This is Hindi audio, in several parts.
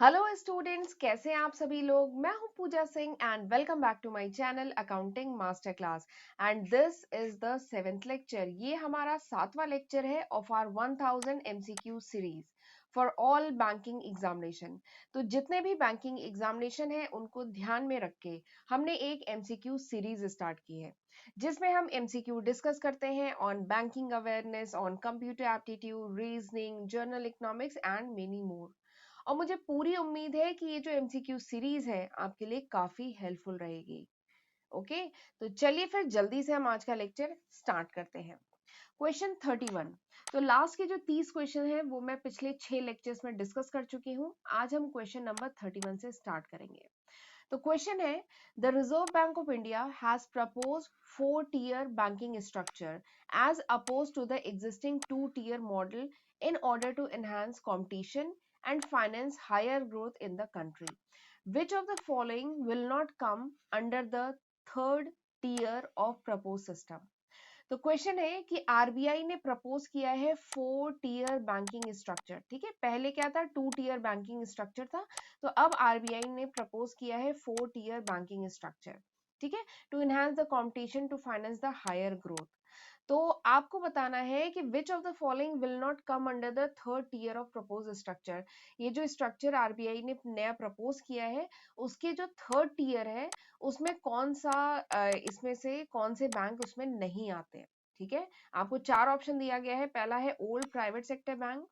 हेलो स्टूडेंट्स, कैसे हैं आप सभी लोग। मैं हूं Pooja Singh and welcome back to my channel accounting master class. And this is the 7th lecture. ये हमारा 7वां लेक्चर है of our 1000 MCQ series for all banking examination. तो जितने भी बैंकिंग एग्जामिनेशन है उनको ध्यान में रख के हमने एक एमसीक्यू सीरीज स्टार्ट की है, जिसमें हम एमसीक्यू डिस्कस करते हैं on banking awareness, on computer aptitude, reasoning, journal economics and many more. और मुझे पूरी उम्मीद है कि ये जो एमसीक्यू सीरीज है आपके लिए काफी हेल्पफुल रहेगी। ओके, तो चलिए फिर जल्दी से हम आज का लेक्चर स्टार्ट करते हैं। क्वेश्चन 31। तो लास्ट के जो 30 क्वेश्चन है वो मैं पिछले 6 लेक्चर्स में डिस्कस कर चुकी हूँ। आज हम क्वेश्चन नंबर 31 से स्टार्ट करेंगे। तो क्वेश्चन है, the reserve bank of India has propose 4-tier banking structure as opposed to the existing 2-tier model in order to enhance competition and finance higher growth in the country. Which of the following will not come under the third tier of proposed system? तो क्वेश्चन है कि आरबीआई ने प्रपोज किया है 4-tier बैंकिंग स्ट्रक्चर। ठीक है, पहले क्या था, 2-tier बैंकिंग स्ट्रक्चर था। तो अब आरबीआई ने प्रपोज किया है 4-tier बैंकिंग स्ट्रक्चर। ठीक है, to enhance the competition to finance the higher growth. तो आपको बताना है कि which of the following will not come under the third tier of propose structure. ये जो स्ट्रक्चर आरबीआई ने नया प्रपोज किया है उसके जो थर्ड टीयर है उसमें कौन सा इसमें से कौन से बैंक उसमें नहीं आते हैं। ठीक है, आपको 4 ऑप्शन दिया गया है। पहला है old private sector bank,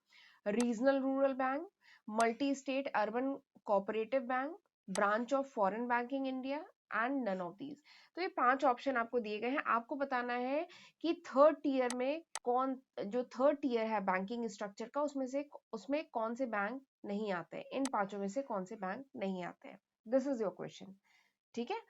regional rural bank, multi state urban cooperative bank, branch of foreign banking India and none of these. तो ये 5 ऑप्शन आपको दिए गए हैं। आपको बताना है कि थर्ड टीयर में कौन, जो थर्ड टीयर है बैंकिंग स्ट्रक्चर का उसमें कौन से बैंक नहीं आते हैं। इन पांचों में से कौन से बैंक नहीं आते हैं। This is your question. ठीक है,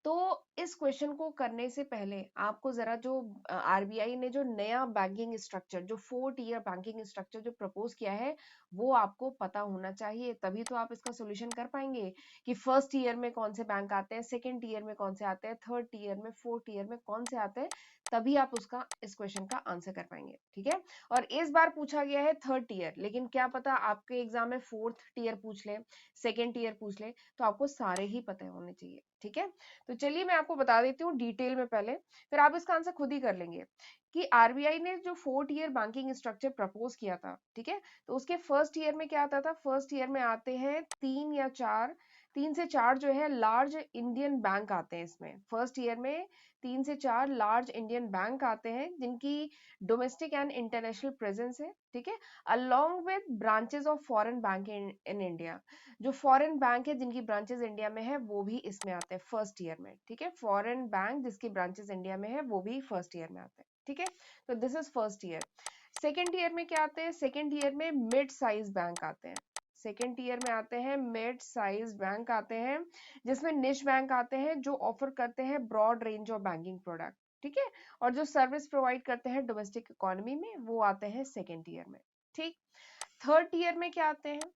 तो इस क्वेश्चन को करने से पहले आपको जरा जो आरबीआई ने जो नया बैंकिंग स्ट्रक्चर, जो 4-tier बैंकिंग स्ट्रक्चर जो प्रपोज किया है वो आपको पता होना चाहिए। तभी तो आप इसका सोल्यूशन कर पाएंगे कि फर्स्ट ईयर में कौन से बैंक आते हैं, सेकेंड ईयर में कौन से आते हैं, थर्ड ईयर में, फोर्थ ईयर में कौन से आते हैं। तभी आप उसका इस क्वेश्चन का आंसर कर पाएंगे। ठीक है, और इस बार पूछा गया है थर्ड ईयर, लेकिन क्या पता आपके एग्जाम में फोर्थ ईयर पूछ ले, सेकेंड ईयर पूछ ले, तो आपको सारे ही पता होने चाहिए। ठीक है, तो चलिए मैं आपको बता देती हूँ डिटेल में पहले, फिर आप इसका आंसर खुद ही कर लेंगे कि आरबीआई ने जो 4-tier बैंकिंग स्ट्रक्चर प्रपोज किया था। ठीक है, तो उसके फर्स्ट ईयर में क्या आता था, फर्स्ट ईयर में आते हैं 3 से 4 जो है लार्ज इंडियन बैंक आते हैं। इसमें फर्स्ट ईयर में 3 से 4 लार्ज इंडियन बैंक आते हैं जिनकी डोमेस्टिक एंड इंटरनेशनल प्रेजेंस है। ठीक है, along with branches of foreign bank in India. जो फॉरेन बैंक है जिनकी ब्रांचेस इंडिया में है वो भी इसमें आते हैं फर्स्ट ईयर में। ठीक है, फॉरेन बैंक जिसकी ब्रांचेस इंडिया में है वो भी फर्स्ट ईयर में आते हैं। ठीक है, तो this is first year. Second year में क्या आते हैं, सेकेंड ईयर में मिड साइज बैंक आते हैं। सेकेंड ईयर में आते हैं मिड साइज बैंक आते हैं, जिसमें निश बैंक आते हैं जो ऑफर करते हैं broad range of banking product. ठीक है, और जो सर्विस प्रोवाइड करते हैं डोमेस्टिक इकोनॉमी में वो आते हैं सेकेंड ईयर में। ठीक, थर्ड ईयर में क्या आते हैं,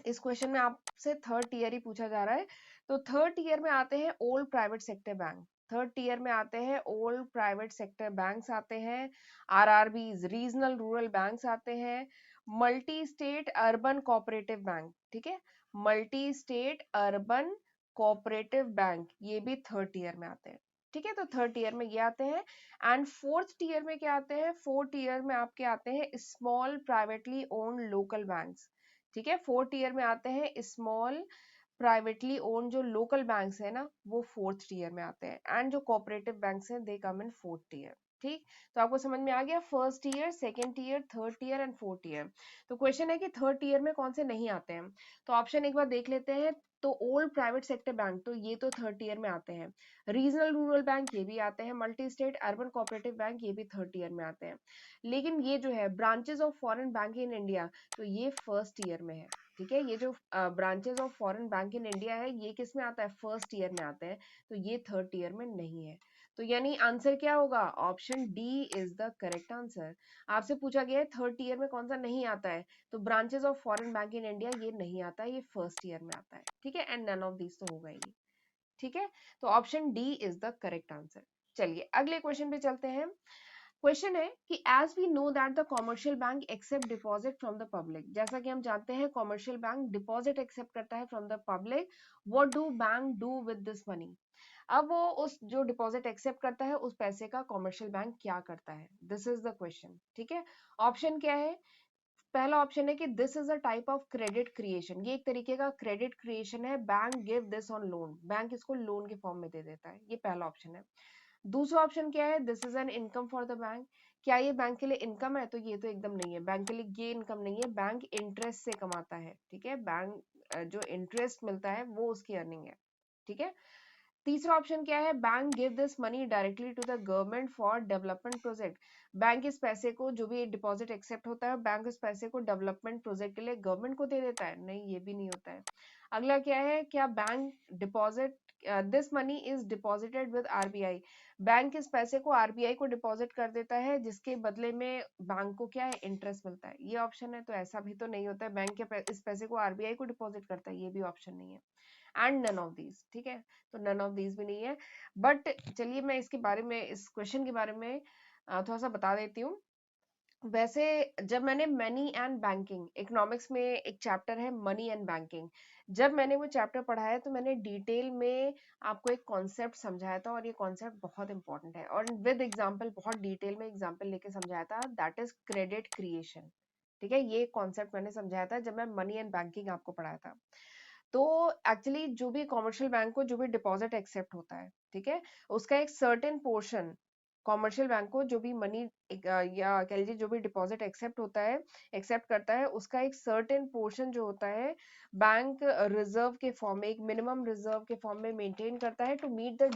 इस क्वेश्चन में आपसे थर्ड ईयर ही पूछा जा रहा है। तो थर्ड ईयर में आते हैं old private sector bank. Third year में आते हैं ओल्ड प्राइवेट सेक्टर बैंक्स आते हैं, आरआरबीज, रीजनल रूरल बैंक्स आते हैं, multi state urban cooperative bank. ठीक है, multi state urban cooperative bank ये भी थर्ड ईयर में आते हैं। ठीक है, तो थर्ड ईयर में ये आते हैं। एंड फोर्थ ईयर में क्या आते हैं, फोर्थ ईयर में आपके आते हैं small privately owned local banks. ठीक है, फोर्थ ईयर में आते हैं स्मॉल प्राइवेटली ओन जो लोकल बैंक्स है ना वो फोर्थ ईयर में आते हैं। एंड जो कोऑपरेटिव बैंक्स हैं दे कम इन फोर्थ ईयर। ठीक, तो आपको समझ में आ गया first year, second year, third year and fourth year. तो क्वेश्चन है कि थर्ड ईयर में कौन से नहीं आते हैं। तो ऑप्शन एक बार देख लेते हैं। तो ओल्ड प्राइवेट सेक्टर बैंक तो ये तो थर्ड ईयर में आते हैं, रीजनल रूरल बैंक ये भी आते हैं, multi state urban cooperative bank ये भी थर्ड ईयर में आते हैं। लेकिन ये जो है branches of foreign bank in India तो ये फर्स्ट ईयर में है। ठीक है, ये जो branches of foreign bank in India है ये किस में आता है, फर्स्ट ईयर में आते हैं। तो ये थर्ड ईयर में नहीं है। तो यानी आंसर क्या होगा, option D is the correct answer. आपसे पूछा गया है थर्ड ईयर में कौन सा नहीं आता है, तो branches of foreign bank in India ये नहीं आता है, ये फर्स्ट ईयर में आता है। ठीक है, एंड नन ऑफ दिस तो होगा ही नहीं। ठीक है, तो option D is the correct answer. चलिए अगले क्वेश्चन पे चलते हैं। क्वेश्चन है कि as we know that the commercial bank accept deposit from the public, जैसा कि हम जानते हैं कॉमर्शियल बैंक डिपॉजिट एक्सेप्ट करता है from the public, what do bank do with this money? अब वो उस जो डिपॉजिट एक्सेप्ट करता है उस पैसे का कॉमर्शियल बैंक क्या करता है, दिस इज द क्वेश्चन। ठीक है, ऑप्शन क्या है? पहला ऑप्शन है कि this is a type of credit creation, ये एक तरीके का क्रेडिट क्रिएशन है, bank give this on loan, bank इसको लोन के फॉर्म में दे देता है, ये पहला ऑप्शन है। दूसरा ऑप्शन क्या है? This is an income for the bank, क्या ये बैंक के लिए इनकम है? तो ये तो एकदम नहीं है, बैंक के लिए ये इनकम नहीं है, बैंक इंटरेस्ट से कमाता है। ठीक है, बैंक जो इंटरेस्ट मिलता है वो उसकी अर्निंग है। ठीक है, तीसरा ऑप्शन क्या है? Bank give this money directly to the government for development project, bank इस पैसे को, जो भी डिपॉजिट एक्सेप्ट होता है, बैंक इस पैसे को डेवलपमेंट प्रोजेक्ट के लिए गवर्नमेंट को दे देता है। नहीं, ये भी नहीं होता है। अगला क्या है? क्या bank deposit this money is deposited with RBI, bank इस पैसे को आरबीआई को डिपॉजिट कर देता है, जिसके बदले में बैंक को क्या है? इंटरेस्ट मिलता है। ये ऑप्शन है, तो ऐसा भी तो नहीं होता है बैंक के इस पैसे को आरबीआई को डिपॉजिट करता है, ये भी ऑप्शन नहीं है। एंड नन ऑफ दीज, ठीक है, तो नन ऑफ दीज भी नहीं है। बट चलिए मैं इसके बारे में, इस क्वेश्चन के बारे में थोड़ा सा बता देती हूँ। वैसे जब मैंने मनी एंड बैंकिंग, इकोनॉमिक्स में एक चैप्टर है मनी एंड बैंकिंग, जब मैंने वो चैप्टर पढ़ा है तो मैंने डिटेल में आपको एक कॉन्सेप्ट समझाया था, और ये कॉन्सेप्ट बहुत इंपॉर्टेंट है, और विद एग्जांपल, बहुत डिटेल में एग्जांपल लेके समझाया था, दैट इज क्रेडिट क्रिएशन। ठीक है, ये कॉन्सेप्ट मैंने समझाया था जब मैं मनी एंड बैंकिंग आपको पढ़ाया था। तो एक्चुअली जो भी कॉमर्शियल बैंक को जो भी डिपॉजिट एक्सेप्ट होता है, ठीक है, उसका एक सर्टेन पोर्शन, कॉमर्शियल बैंक को जो भी मनी या कह लीजिए जो भी डिपॉजिट एक्सेप्ट होता है, एक्सेप्ट करता है, उसका एक सर्टेन पोर्शन जो होता है, बैंक रिजर्व के फॉर्म में, एक मिनिमम रिजर्व के फॉर्म में मेंटेन करता है to meet the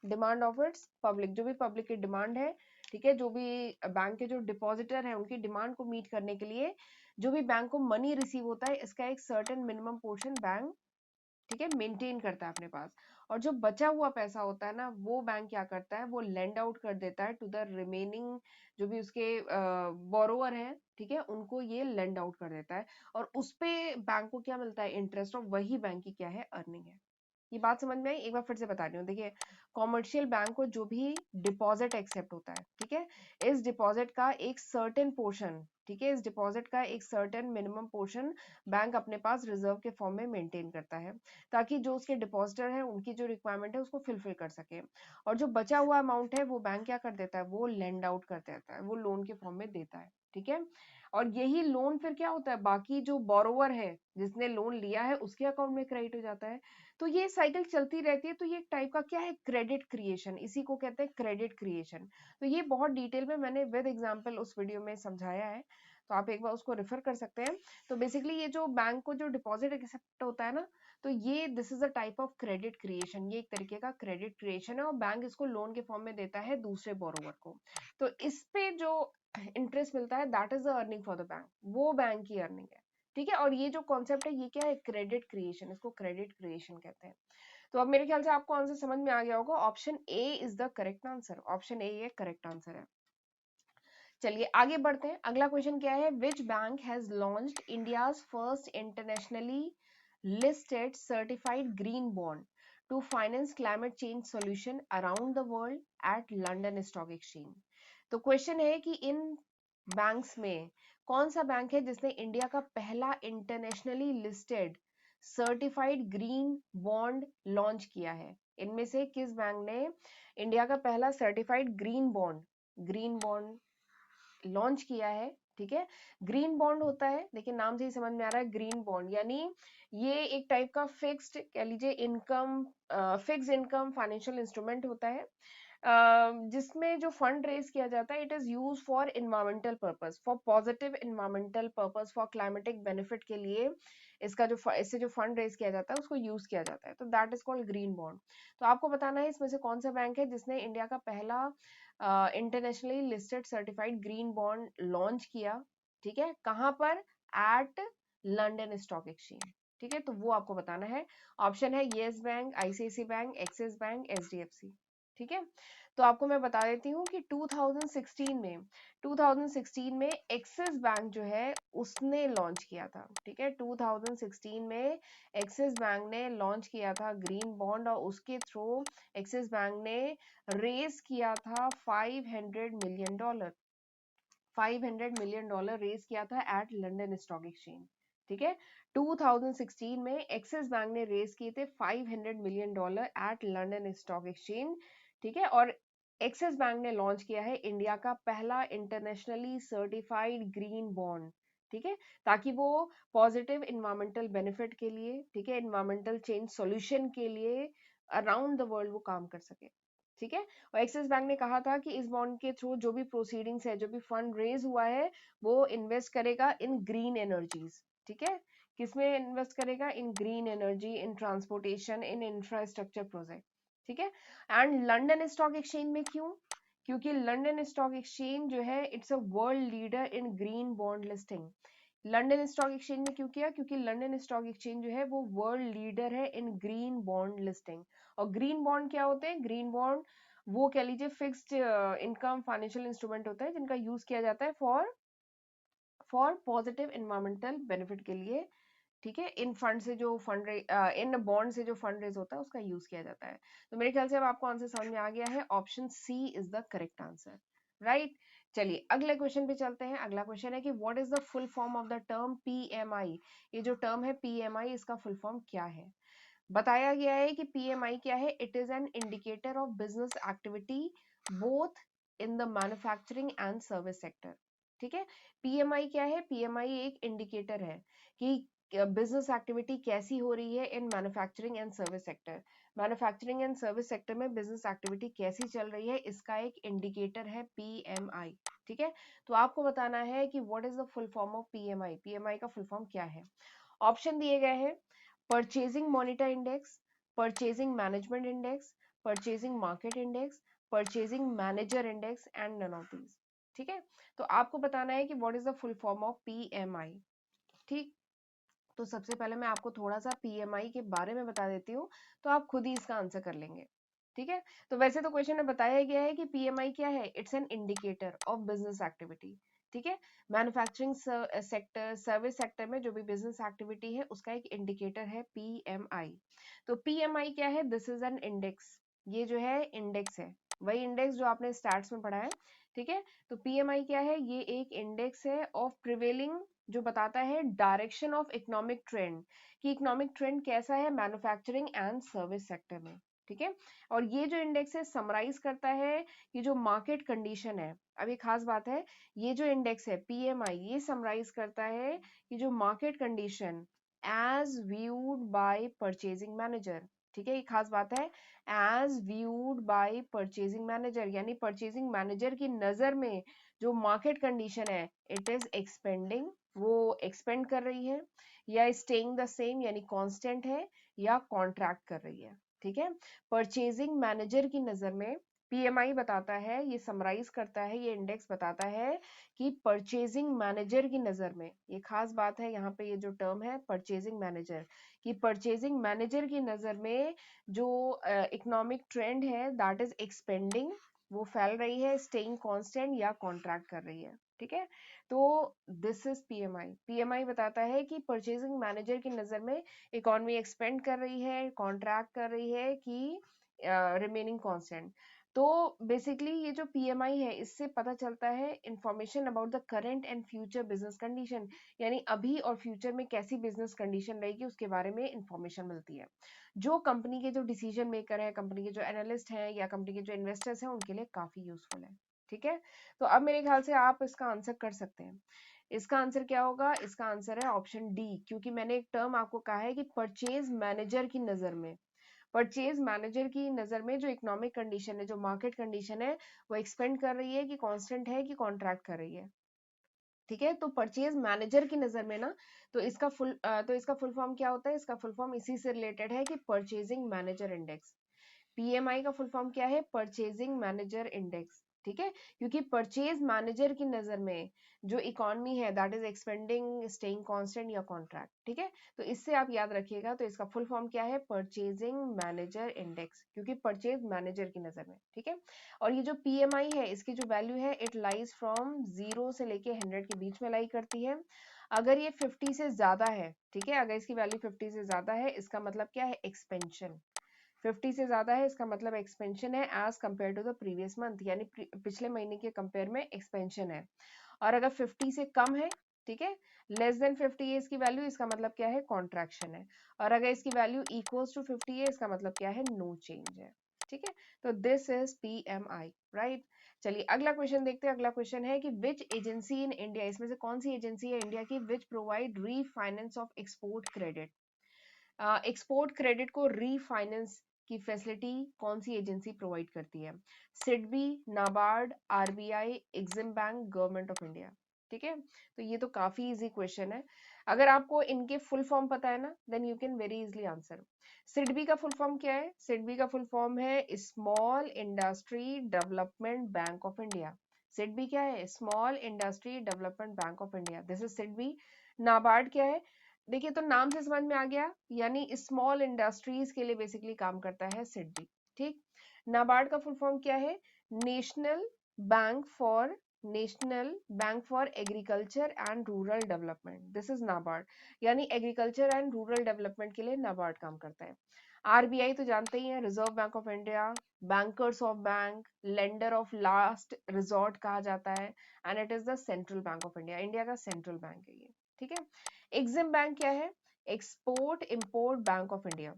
demand of its public, जो भी पब्लिक की डिमांड है। ठीक है, जो भी बैंक के जो डिपॉजिटर है उनकी डिमांड को मीट करने के लिए जो भी बैंक को मनी रिसीव होता है, इसका एक सर्टेन मिनिमम पोर्शन बैंक, ठीक है, मेंटेन करता है अपने पास। और जो बचा हुआ पैसा होता है ना, वो बैंक क्या करता है? वो लेंड आउट कर देता है टू द रिमेनिंग, जो भी उसके बोरोवर हैं, ठीक है, उनको ये लेंड आउट कर देता है, और उस पे बैंक को क्या मिलता है? इंटरेस्ट, और वही बैंक की क्या है? अर्निंग है। ये बात समझ में आई? एक बार फिर से बता रही हूँ, देखिए, कॉमर्शियल बैंक को जो भी डिपॉजिट एक्सेप्ट होता है, ठीक है, इस डिपॉजिट का एक सर्टेन पोर्शन, ठीक है, इस डिपॉजिट का एक सर्टेन मिनिमम पोर्शन बैंक अपने पास रिजर्व के फॉर्म में मेंटेन करता है, ताकि जो उसके डिपॉजिटर है उनकी जो रिक्वायरमेंट है उसको फिलफिल कर सके। और जो बचा हुआ अमाउंट है वो बैंक क्या कर देता है? वो लेंड आउट कर देता है, वो लोन के फॉर्म में देता है। ठीक है, और यही लोन फिर क्या होता है? बाकी जो बोरोवर है, जिसने लोन लिया है, उसके अकाउंट में क्रेडिट हो जाता है। तो ये साइकिल चलती रहती है, तो ये एक टाइप का क्या है? क्रेडिट क्रिएशन, इसी को कहते हैं क्रेडिट क्रिएशन। तो ये बहुत डिटेल में मैंने विद एग्जांपल उस वीडियो में समझाया है, तो आप एक बार उसको रेफर कर सकते हैं। तो बेसिकली ये जो बैंक को जो डिपॉजिट एक्सेप्ट होता है ना, तो ये this is a type of credit creation, ये एक तरीके का क्रेडिट क्रिएशन है, और बैंक इसको लोन के फॉर्म में देता है दूसरे बोरोवर को। तो इस पे जो इंटरेस्ट मिलता है, that is the earning for the bank, वो बैंक की अर्निंग है। ठीक है, और ये जो कॉन्सेप्ट है ये क्या है? क्रेडिट क्रिएशन, इसको क्रेडिट क्रिएशन कहते हैं। तो अब मेरे ख्याल से आपको आंसर समझ में आ गया होगा, option A is the correct answer, option A ये करेक्ट आंसर है। चलिए आगे बढ़ते हैं, अगला क्वेश्चन क्या है? Which bank has launched India's first internationally listed certified green bond to finance climate change solution around the world at London stock exchange? तो क्वेश्चन है कि इन बैंक्स में कौन सा बैंक है जिसने इंडिया का पहला internationally listed certified green bond launch किया है? इनमें से किस बैंक ने इंडिया का पहला सर्टिफाइड ग्रीन बॉन्ड लॉन्च किया है? ठीक है, ग्रीन बॉन्ड होता है, देखिए नाम से ही समझ में आ रहा है, ग्रीन बॉन्ड यानी ये एक टाइप का फिक्स्ड, कह लीजिए income, fix income financial instrument होता है, जिसमें जो फंड रेज किया जाता है, it is use for environmental purpose, for positive environmental purpose, for climatic benefit के लिए इसका जो इससे जो फंड रेज किया जाता है उसको यूज किया जाता है, तो that is called green bond. तो आपको बताना है इसमें से कौन सा बैंक है जिसने इंडिया का पहला internationally listed certified green bond launch किया। ठीक है, कहां पर? At London stock exchange. ठीक है, तो वो आपको बताना है। ऑप्शन है Yes bank, ICIC bank, Axis bank, HDFC. ठीक है। तो आपको मैं बता देती हूँ कि 2016 में एक्सिस बैंक जो है उसने लॉन्च किया था। ठीक है, 2016 में एक्सिस बैंक ने लॉन्च किया था ग्रीन बॉन्ड, और उसके थ्रू एक्सिस बैंक ने रेस किया था $500 मिलियन। $500 मिलियन रेस किया था एट लंदन स्टॉक एक्सचेंज। ठीक है, 2016 में एक्सिस बैंक ने रेस किए थे $500 million at London stock exchange. ठीक है, और एक्सिस बैंक ने लॉन्च किया है इंडिया का पहला इंटरनेशनली सर्टिफाइड ग्रीन बॉन्ड। ठीक है, ताकि वो पॉजिटिव इन्वायरमेंटल बेनिफिट के लिए, ठीक है, इन्वायरमेंटल चेंज सॉल्यूशन के लिए अराउंड द वर्ल्ड वो काम कर सके। ठीक है, और एक्सिस बैंक ने कहा था कि इस बॉन्ड के थ्रू जो भी प्रोसीडिंग्स है, जो भी फंड रेज हुआ है, वो इन्वेस्ट करेगा इन ग्रीन एनर्जीज। ठीक है, किसमें इन्वेस्ट करेगा? इन green energy, in transportation, in infrastructure project. ठीक है, एंड लंदन स्टॉक एक्सचेंज में क्यों? क्योंकि लंदन स्टॉक एक्सचेंज जो है it's a world leader in green bond listing. London stock exchange में क्यों किया? क्योंकि लंदन स्टॉक एक्सचेंज जो है वो वर्ल्ड लीडर है इन ग्रीन बॉन्ड लिस्टिंग। और ग्रीन बॉन्ड क्या होते हैं? ग्रीन बॉन्ड वो कह लीजिए फिक्स्ड इनकम फाइनेंशियल इंस्ट्रूमेंट होता है जिनका यूज किया जाता है फॉर पॉजिटिव इन्वायरमेंटल बेनिफिट के लिए। ठीक है, इन फंड से जो इन बॉन्ड से जो फंड रेज होता है उसका यूज किया जाता है। तो मेरे ख्याल से अब आपको आंसर समझ में आ गया है, option C is the correct answer. Right, चलिए अगले क्वेश्चन पे चलते हैं। अगला क्वेश्चन है कि what is the full form of the term PMI. ये जो टर्म है पीएमआई, इसका फुल फॉर्म क्या है? बताया गया है कि पीएमआई क्या है? It is an indicator of business activity both in the manufacturing and service sector. ठीक है, पीएमआई क्या है? पीएमआई एक इंडिकेटर है कि बिजनेस एक्टिविटी कैसी हो रही है in manufacturing and service sector. Manufacturing and service sector में बिजनेस एक्टिविटी कैसी चल रही है, इसका एक इंडिकेटर है पीएमआई। ठीक है, तो आपको बताना है कि what is the full form of PMI. PMI का फुल फॉर्म क्या है? ऑप्शन दिए गए हैं purchasing monitor index, purchasing management index, purchasing market index, purchasing manager index and none of these. ठीक है, तो आपको बताना है कि what is the full form of PMI. ठीक, तो सबसे पहले मैं आपको थोड़ा सा पीएमआई के बारे में बता देती हूँ, तो आप खुद ही इसका आंसर कर लेंगे। ठीक है, तो वैसे तो क्वेश्चन में बताया गया है कि पीएमआई क्या है? It's an indicator of business activity. ठीक है, मैन्युफैक्चरिंग सेक्टर, सर्विस सेक्टर में जो भी बिजनेस एक्टिविटी है उसका एक इंडिकेटर है पीएमआई। तो पीएमआई क्या है? This is an index. ये जो है इंडेक्स है, वही इंडेक्स जो आपने स्टैट्स में पढ़ा है। ठीक है, तो पीएमआई क्या है? ये एक इंडेक्स है ऑफ प्रिवेलिंग, जो बताता है डायरेक्शन ऑफ इकोनॉमिक ट्रेंड, कि इकोनॉमिक ट्रेंड कैसा है मैन्युफैक्चरिंग एंड सर्विस सेक्टर में। ठीक है, और ये जो इंडेक्स है समराइज करता है कि जो मार्केट कंडीशन है। अब ये खास बात है, ये जो इंडेक्स है पीएमआई, ये समराइज करता है कि जो market condition as viewed by purchasing manager. ठीक है, ये खास बात है, as viewed by purchasing manager, यानी परचेजिंग मैनेजर की नजर में जो मार्केट कंडीशन है इट इज एक्सपेंडिंग, वो एक्सपेंड कर रही है, या स्टेइंग द सेम यानी कांस्टेंट है, या कॉन्ट्रैक्ट कर रही है। ठीक है, परचेजिंग मैनेजर की नजर में पीएमआई बताता है, ये समराइज करता है, ये इंडेक्स बताता है कि परचेजिंग मैनेजर की नजर में, ये खास बात है यहाँ पे, ये जो टर्म है परचेजिंग मैनेजर, कि परचेजिंग मैनेजर की नजर में जो इकोनॉमिक ट्रेंड है दैट इज एक्सपेंडिंग, वो फैल रही है, स्टेइंग कांस्टेंट या कॉन्ट्रैक्ट कर रही है। ठीक है, तो दिस इज पीएमआई। पीएमआई बताता है कि परचेजिंग मैनेजर की नजर में इकोनॉमी एक्सपेंड कर रही है, कॉन्ट्रैक्ट कर रही है, कि रिमेनिंग कांस्टेंट। तो बेसिकली ये जो पीएमआई है इससे पता चलता है information about the current and future business condition, यानी अभी और फ्यूचर में कैसी बिजनेस कंडीशन रहेगी उसके बारे में इंफॉर्मेशन मिलती है, जो कंपनी के जो डिसीजन मेकर है, कंपनी के जो एनालिस्ट हैं, या कंपनी के जो इन्वेस्टर्स हैं उनके लिए काफी यूजफुल है। ठीक है, तो अब मेरे ख्याल से आप इसका आंसर कर सकते हैं। इसका आंसर क्या होगा? इसका आंसर है ऑप्शन डी, क्योंकि मैंने एक टर्म आपको कहा है कि परचेज मैनेजर की नजर में, परचेज मैनेजर की नजर में जो इकोनॉमिक कंडीशन है, जो मार्केट कंडीशन है, वो एक्सपेंड कर रही है, कि कांस्टेंट है, कि कॉन्ट्रैक्ट कर रही है। ठीक है, तो परचेज मैनेजर की नजर में ना, तो इसका फुल फॉर्म क्या होता है? इसका फुल फॉर्म इसी से रिलेटेड है कि परचेजिंग मैनेजर इंडेक्स। पीएमआई का फुल फॉर्म क्या है? Purchasing manager index. ठीक है, क्योंकि परचेज मैनेजर की नजर में जो इकोनॉमी है that is expanding, staying constant या कॉन्ट्रैक्ट, ठीक है। तो इससे आप याद रखिएगा, तो इसका फुल फॉर्म क्या है, परचेजिंग मैनेजर इंडेक्स, क्योंकि परचेज मैनेजर की नजर में, ठीक है। और ये जो पीएमआई है, इसकी जो वैल्यू है, इट लाइज फ्रॉम 0 से लेके 100 के बीच में लाई करती है। अगर ये 50 से ज्यादा है, ठीक है, अगर इसकी वैल्यू 50 से ज्यादा है, इसका मतलब क्या है, एक्सपेंशन। 50 से ज्यादा है, इसका मतलब एक्सपेंशन है as compare to the previous month, यानी पिछले महीने के कंपेयर में एक्सपेंशन है। और अगर 50 से कम है, ठीक है, लेस देन 50 है इसकी वैल्यू, इसका मतलब क्या है, कॉन्ट्रैक्शन है। और अगर इसकी वैल्यू इक्वल्स टू 50 है, इसका मतलब क्या है, नो चेंज है, ठीक है। तो दिस इज पीएमआई, राइट। चलिए अगला क्वेश्चन देखते हैं। अगला क्वेश्चन है कि विच एजेंसी इन इंडिया, इसमें से कौन सी एजेंसी है इंडिया की, which provide refinance of export credit. Export credit को रीफाइनेंस की फैसिलिटी कौन सी एजेंसी प्रोवाइड करती है, SIDBI, NABARD, RBI, EXIM bank, government of India, ठीक है। तो ये तो काफी इजी क्वेश्चन है। अगर आपको इनके फुल फॉर्म पता है ना, then you can very easily answer. SIDBI का फुल फॉर्म क्या है, सिडबी का फुल फॉर्म है small industry development bank of India. SIDBI क्या है, small industry development bank of India, this is SIDBI. NABARD क्या है, देखिए तो नाम से समझ में आ गया, यानी स्मॉल इंडस्ट्रीज के लिए बेसिकली काम करता है सिडबी, ठीक। नाबार्ड का फुल फॉर्म क्या है, national bank for national bank for agriculture and rural development, this is NABARD, यानी एग्रीकल्चर एंड रूरल डेवलपमेंट के लिए नाबार्ड काम करता है। आरबीआई तो जानते ही हैं, reserve bank of India, bankers of bank, lender of last resort कहा जाता है, and it is the central bank of India, India का सेंट्रल बैंक है ये, ठीक है। एग्जिम बैंक क्या है, export import bank of India.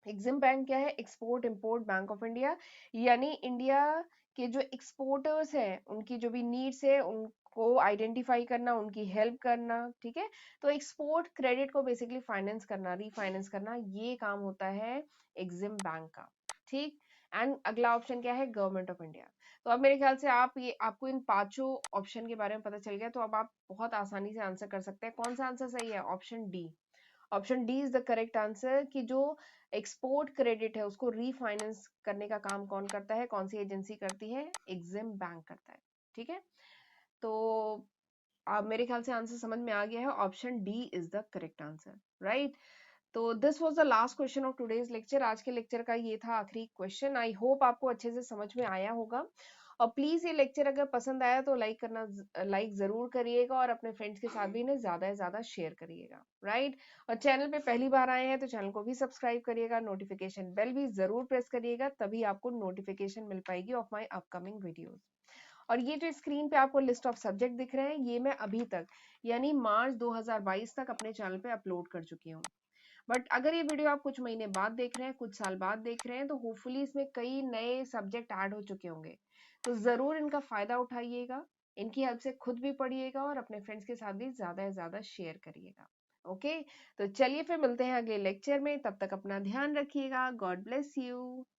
EXIM bank क्या है, export import bank of India, यानी इंडिया के जो एक्सपोर्टर्स हैं उनकी जो भी नीड्स है उनको आइडेंटिफाई करना, उनकी हेल्प करना, ठीक है। तो एक्सपोर्ट क्रेडिट को बेसिकली फाइनेंस करना, रीफाइनेंस करना, ये काम होता है एग्जिम बैंक का, ठीक। एंड अगला ऑप्शन क्या है, गवर्नमेंट ऑफ इंडिया। तो अब मेरे ख्याल से आपको इन पांचों ऑप्शन के बारे में पता चल गया, तो अब आप बहुत आसानी से आंसर कर सकते हैं। कौन सा आंसर सही है, option D. Option D is the correct answer, कि जो एक्सपोर्ट क्रेडिट है उसको रीफाइनेंस करने का काम कौन करता है, कौन सी एजेंसी करती है, एग्जिम बैंक करता है, ठीक है। तो आप मेरे ख्याल से आंसर समझ में आ गया है, option D is the correct answer, right. तो this was the last question of today's lecture, आज के लेक्चर का ये था आखिरी क्वेश्चन। आई होप आपको अच्छे से समझ में आया होगा, और प्लीज ये लेक्चर अगर पसंद आया तो लाइक जरूर करिएगा, और अपने फ्रेंड्स के साथ भी इन्हें ज्यादा से ज्यादा शेयर करिएगा, राइट। और चैनल पे पहली बार आए हैं तो चैनल को भी सब्सक्राइब करिएगा, नोटिफिकेशन बेल भी जरूर प्रेस करिएगा, तभी आपको नोटिफिकेशन मिल पाएगी ऑफ माई अपकमिंग वीडियोज। और ये जो स्क्रीन पे आपको लिस्ट ऑफ सब्जेक्ट दिख रहे हैं, ये मैं अभी तक यानी मार्च 2022 तक अपने चैनल पे अपलोड कर चुकी हूँ। बट अगर ये वीडियो आप कुछ महीने बाद देख रहे हैं, कुछ साल बाद देख रहे हैं, तो होपफुली इसमें कई नए सब्जेक्ट ऐड हो चुके होंगे। तो जरूर इनका फायदा उठाइएगा, इनकी हेल्प से खुद भी पढ़िएगा, और अपने फ्रेंड्स के साथ भी ज्यादा से ज्यादा शेयर करिएगा। ओके, तो चलिए फिर मिलते हैं अगले लेक्चर में, तब तक अपना ध्यान रखिएगा, गॉड ब्लेस यू।